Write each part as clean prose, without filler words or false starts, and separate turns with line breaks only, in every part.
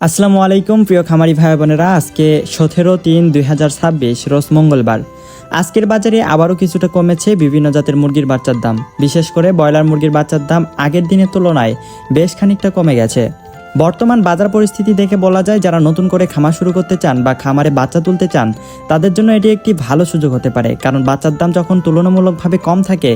আসসালামু আলাইকুম প্রিয় খামারি ভাই বোনেরা, আজকে 17/3/2026 রোজ মঙ্গলবার। আজকের বাজারে আবারও কিছুটা কমেছে বিভিন্ন জাতের মুরগির বাচ্চার দাম। বিশেষ করে ব্রয়লার মুরগির বাচ্চার দাম আগের দিনের তুলনায় বেশ খানিকটা কমে গেছে। বর্তমান বাজার পরিস্থিতি দেখে বলা যায়, যারা নতুন করে খামার শুরু করতে চান বা খামারে বাচ্চা তুলতে চান তাদের জন্য এটি একটি ভালো সুযোগ হতে পারে। কারণ বাচ্চার দাম যখন তুলনামূলকভাবে কম থাকে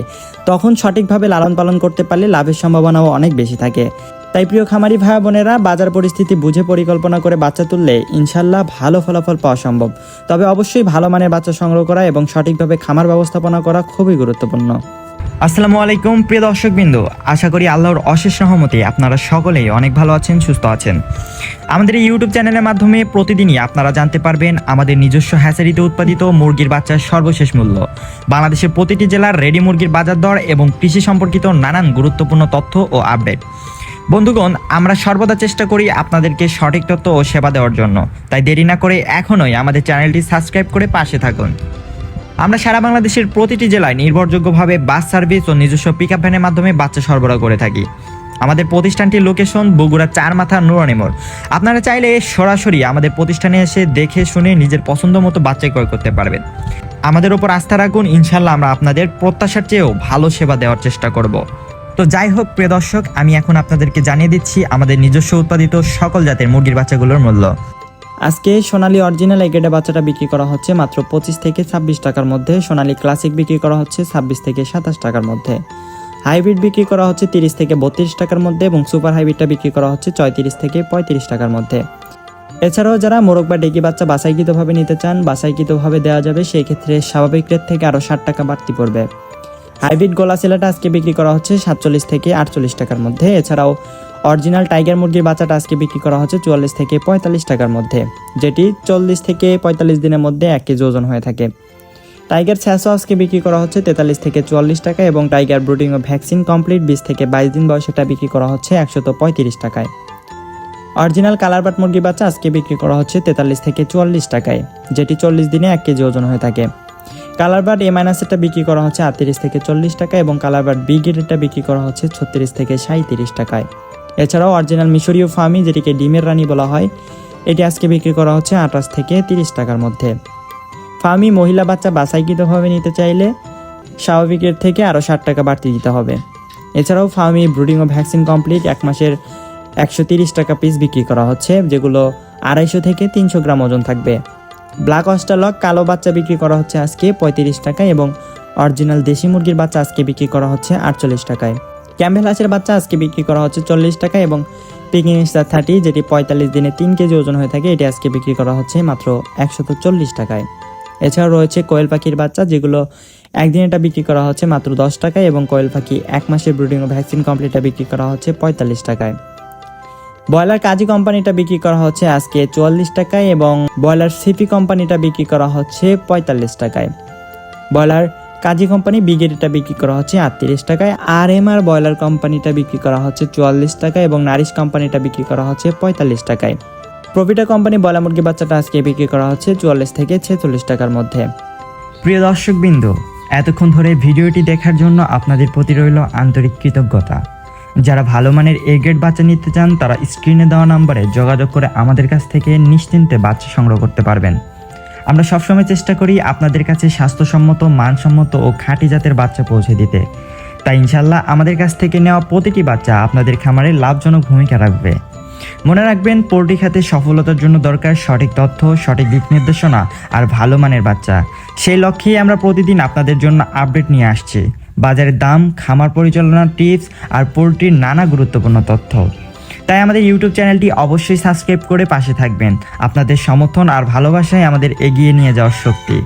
তখন সঠিকভাবে লালন পালন করতে পারলে লাভের সম্ভাবনাও অনেক বেশি থাকে। তাই প্রিয় খামারি ভাই বোনেরা, বাজার পরিস্থিতি বুঝে পরিকল্পনা করে বাচ্চা তুললে ইনশাল্লাহ ভালো ফলাফল পাওয়া সম্ভব। তবে অবশ্যই ভালো মানের বাচ্চা সংগ্রহ করা এবং সঠিকভাবে খামার ব্যবস্থাপনা করা খুবই গুরুত্বপূর্ণ। আসসালামু আলাইকুম প্রিয় দর্শকবৃন্দ, আশা করি আল্লাহর অশেষ রহমতে আপনারা সকলেই অনেক ভালো আছেন, সুস্থ আছেন। আমাদের এই ইউটিউব চ্যানেলের মাধ্যমে প্রতিদিনই আপনারা জানতে পারবেন আমাদের নিজস্ব হ্যাচারিতে উৎপাদিত মুরগির বাচ্চার সর্বশেষ মূল্য, বাংলাদেশের প্রতিটি জেলার রেডি মুরগির বাজার দর এবং কৃষি সম্পর্কিত নানান গুরুত্বপূর্ণ তথ্য ও আপডেট। বন্ধুগণ, আমরা সর্বদা চেষ্টা করি আপনাদেরকে সঠিক তথ্য ও সেবা দেওয়ার জন্য। তাই দেরি না করে এখনই আমাদের চ্যানেলটি সাবস্ক্রাইব করে পাশে থাকুন। আমরা সারা বাংলাদেশের প্রতিটি জেলায় নির্ভরযোগ্যভাবে বাস সার্ভিস ও নিজস্ব পিক আপ ভ্যানের মাধ্যমে বাচ্চা সরবরাহ করে থাকি। আমাদের প্রতিষ্ঠানটির লোকেশন বগুড়া 4 মাথা নুরানি মোড়। আপনারা চাইলে সরাসরি আমাদের প্রতিষ্ঠানে এসে দেখে শুনে নিজের পছন্দ মতো বাচ্চা ক্রয় করতে পারবেন। আমাদের ওপর আস্থা রাখুন, ইনশাল্লাহ আমরা আপনাদের প্রত্যাশার চেয়েও ভালো সেবা দেওয়ার চেষ্টা করব। তো যাই হোক প্রিয় দর্শক, আমি এখন আপনাদেরকে জানিয়ে দিচ্ছি আমাদের নিজস্ব উৎপাদিত সকল জাতের মুরগির বাচ্চাগুলোর মূল্য। আজকে সোনালী অরিজিনাল এগ্রেডের বাচ্চাটা বিক্রি করা হচ্ছে মাত্র 25 থেকে 26 টাকার মধ্যে। সোনালী ক্লাসিক বিক্রি করা হচ্ছে 26 থেকে 27 টাকার মধ্যে। হাইব্রিড বিক্রি করা হচ্ছে 30 থেকে 32 টাকার মধ্যে এবং সুপার হাইব্রিডটা বিক্রি করা হচ্ছে 34 থেকে 35 টাকার মধ্যে। এছাড়াও যারা মোরগ বা ডেকি বাচ্চা বাছাইকৃতভাবে নিতে চান, বাছাইকৃতভাবে দেওয়া যাবে, সেই ক্ষেত্রে স্বাভাবিক রেট থেকে আরও 60 টাকা বাড়তি পড়বে। হাইব্রিড গোলা সেলাটা আজকে বিক্রি করা হচ্ছে 47 থেকে 48 টাকার মধ্যে। এছাড়াও অরিজিনাল টাইগার মুরগির বাচ্চাটা আজকে বিক্রি করা হচ্ছে 44 থেকে 45 টাকার মধ্যে, যেটি 40 থেকে 45 দিনের মধ্যে 1 কেজি ওজন হয়ে থাকে। টাইগার ছ্যাঁচো আজকে বিক্রি করা হচ্ছে 43 থেকে 44 টাকা এবং টাইগার ব্রুডিং ও ভ্যাকসিন কমপ্লিট 20 থেকে 22 দিন বয়সেটা বিক্রি করা হচ্ছে 135 টাকায়। অরিজিনাল কালারবাট মুরগির বাচ্চা আজকে বিক্রি করা হচ্ছে 43 থেকে 44 টাকায়, যেটি 40 দিনে 1 কেজি ওজন হয়ে থাকে। কালারবাট A- বিক্রি করা হচ্ছে 38 থেকে 40 টাকা এবং কালারবাট বি গ্রেডেরটা বিক্রি করা হচ্ছে 36 থেকে 37 টাকায়। এছাড়াও অরিজিনাল মিশরীয় ফার্মি, যেটিকে ডিমের রানী বলা হয়, এটি আজকে বিক্রি করা হচ্ছে 28 থেকে 30 টাকার মধ্যে। ফার্মি মহিলা বাচ্চা বাছাইকৃতভাবে নিতে চাইলে স্বাভাবিক রেট থেকে আরও 60 টাকা বাড়তি দিতে হবে। এছাড়াও ফার্মি ব্রুডিং ও ভ্যাকসিন কমপ্লিট 1 মাসের 130 টাকা পিস বিক্রি করা হচ্ছে, যেগুলো 250 থেকে 300 গ্রাম ওজন থাকবে। ব্ল্যাক অস্ট্রালক কালো বাচ্চা বিক্রি করা হচ্ছে আজকে 35 টাকায় এবং অরিজিনাল দেশি মুরগির বাচ্চা আজকে বিক্রি করা হচ্ছে 48 টাকায়। ক্যাম্বেল হাঁসের বাচ্চা আজকে বিক্রি করা হচ্ছে 40 টাকায় এবং পিকিং স্টার 30, যেটি 45 দিনে 3 কেজি ওজন হয়ে থাকে, এটি আজকে বিক্রি করা হচ্ছে মাত্র 140 টাকায়। এছাড়াও রয়েছে কোয়েল পাখির বাচ্চা, যেগুলো একদিন এটা বিক্রি করা হচ্ছে মাত্র 10 টাকায় এবং কোয়েল পাখি 1 মাসের ব্রিডিং ও ভ্যাকসিন কমপ্লিটটা বিক্রি করা হচ্ছে 45 টাকায়। ব্রয়লার কাজী কোম্পানিটা বিক্রি করা হচ্ছে আজকে 44 টাকায় এবং ব্রয়লার সিপি কোম্পানিটা বিক্রি করা হচ্ছে 45 টাকায়। ব্রয়লার কাজী কোম্পানি বিগেডিটা বিক্রি করা হচ্ছে 38 টাকায়। RMR ব্রয়লার কোম্পানিটা বিক্রি করা হচ্ছে 44 টাকায় এবং নারিশ কোম্পানিটা বিক্রি করা হচ্ছে 45 টাকায়। প্রফিটা কোম্পানি ব্রয়লার মুরগি বাচ্চাটা আজকে বিক্রি করা হচ্ছে 44 থেকে 46 টাকার মধ্যে। প্রিয় দর্শকবৃন্দ, এতক্ষণ ধরে ভিডিওটি দেখার জন্য আপনাদের প্রতি রইল আন্তরিক কৃতজ্ঞতা। যারা ভালো মানের এ গ্রেড বাচ্চা নিতে চান তারা স্ক্রিনে দেওয়া নম্বরে যোগাযোগ করে আমাদের কাছ থেকে নিশ্চিন্তে বাচ্চা সংগ্রহ করতে পারবেন। আমরা সবসময় চেষ্টা করি আপনাদের কাছে স্বাস্থ্যসম্মত, মানসম্মত ও খাঁটি জাতের বাচ্চা পৌঁছে দিতে। তাই ইনশাল্লাহ আমাদের কাছ থেকে নেওয়া প্রতিটি বাচ্চা আপনাদের খামারে লাভজনক ভূমিকা রাখবে। মনে রাখবেন, পোল্ট্রি খাতে সফলতার জন্য দরকার সঠিক তথ্য, সঠিক দিক নির্দেশনা আর ভালো মানের বাচ্চা। সেই লক্ষ্যেই আমরা প্রতিদিন আপনাদের জন্য আপডেট নিয়ে আসছি, বাজারের দাম, খামার পরিচালনার টিপস আর পোল্ট্রির নানা গুরুত্বপূর্ণ তথ্য। তাই আমাদের ইউটিউব চ্যানেলটি অবশ্যই সাবস্ক্রাইব করে পাশে থাকবেন। আপনাদের সমর্থন আর ভালোবাসায় আমাদের এগিয়ে নিয়ে যাওয়ার শক্তি।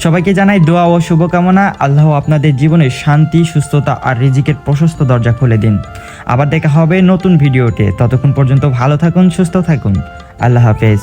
সবাইকে জানাই দোয়া ও শুভকামনা। আল্লাহ আপনাদের জীবনে শান্তি, সুস্থতা আর রিজিকের প্রশস্ত দরজা খুলে দিন। আবার দেখা হবে নতুন ভিডিওতে। ততক্ষণ পর্যন্ত ভালো থাকুন, সুস্থ থাকুন। আল্লাহ হাফেজ।